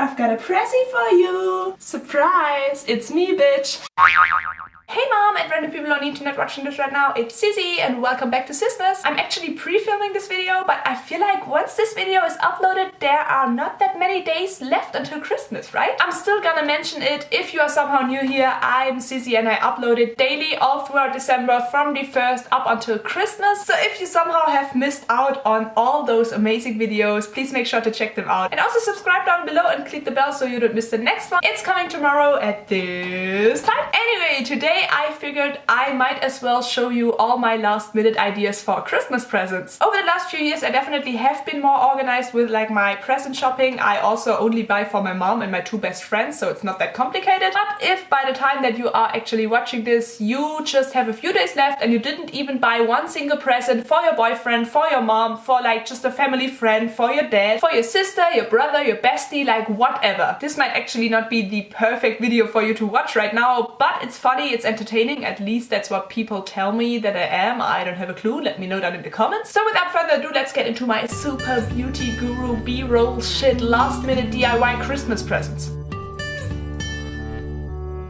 I've got a present for you! Surprise! It's me, bitch! Hey mom and random people on the internet watching this right now, it's Zizi and welcome back to Zizmas. I'm actually pre-filming this video, but I feel like once this video is uploaded, there are not that many days left until Christmas, right? I'm still gonna mention it. If you are somehow new here, I'm Zizi and I upload it daily all throughout December from the 1st up until Christmas. So if you somehow have missed out on all those amazing videos, please make sure to check them out. And also subscribe down below and click the bell so you don't miss the next one. It's coming tomorrow at this time. Anyway, today I figured I might as well show you all my last minute ideas for Christmas presents. Over the last few years I definitely have been more organized with like my present shopping. I also only buy for my mom and my two best friends, so it's not that complicated. But if by the time that you are actually watching this you just have a few days left and you didn't even buy one single present for your boyfriend, for your mom, for like just a family friend, for your dad, for your sister, your brother, your bestie, like whatever, this might actually not be the perfect video for you to watch right now, but it's funny, it's entertaining, at least that's what people tell me that I am. I don't have a clue, let me know down in the comments. So without further ado, let's get into my super beauty guru b-roll shit last minute DIY Christmas presents.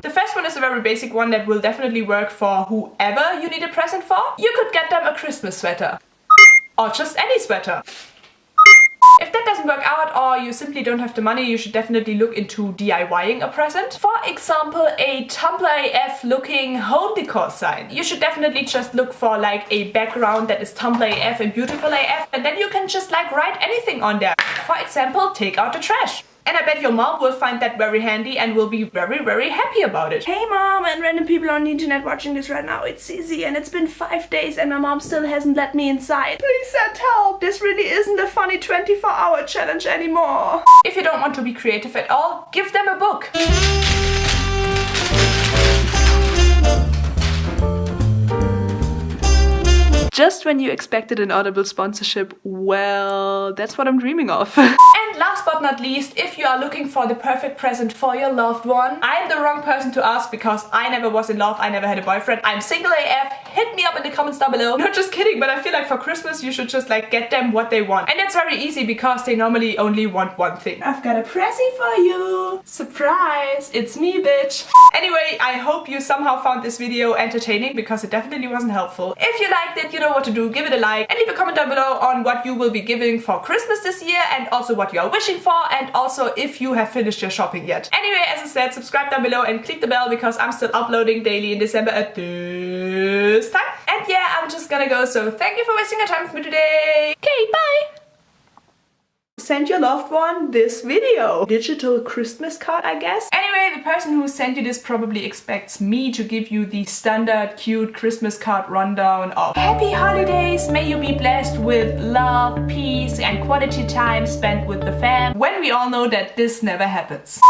The first one is a very basic one that will definitely work for whoever you need a present for. You could get them a Christmas sweater. Or just any sweater. If that doesn't work out or you simply don't have the money, you should definitely look into DIYing a present. For example, a Tumblr AF looking home decor sign. You should definitely just look for like a background that is Tumblr AF and beautiful AF, and then you can just like write anything on there. For example, take out the trash. And I bet your mom will find that very handy and will be very, very happy about it. Hey mom and random people on the internet watching this right now, it's Zizi and it's been 5 days and my mom still hasn't let me inside. Please send help! This really isn't a funny 24-hour challenge anymore. If you don't want to be creative at all, give them a book. Just when you expected an Audible sponsorship, well, that's what I'm dreaming of. And last but not least, if you are looking for the perfect present for your loved one, I'm the wrong person to ask because I never was in love, I never had a boyfriend, I'm single AF, hit me up in the comments down below. No, just kidding, but I feel like for Christmas you should just like get them what they want. And that's very easy because they normally only want one thing. I've got a present for you! Surprise! It's me, bitch! Anyway, I hope you somehow found this video entertaining because it definitely wasn't helpful. If you liked it, you know what to do, give it a like and leave a comment down below on what you will be giving for Christmas this year and also what you are wishing for and also if you have finished your shopping yet. Anyway, as I said, subscribe down below and click the bell because I'm still uploading daily in December at this time. And yeah, I'm just gonna go, so thank you for wasting your time with me today. Okay, bye! Send your loved one this video. Digital Christmas card, I guess. Anyway, the person who sent you this probably expects me to give you the standard cute Christmas card rundown of happy holidays, may you be blessed with love, peace and quality time spent with the fam, when we all know that this never happens.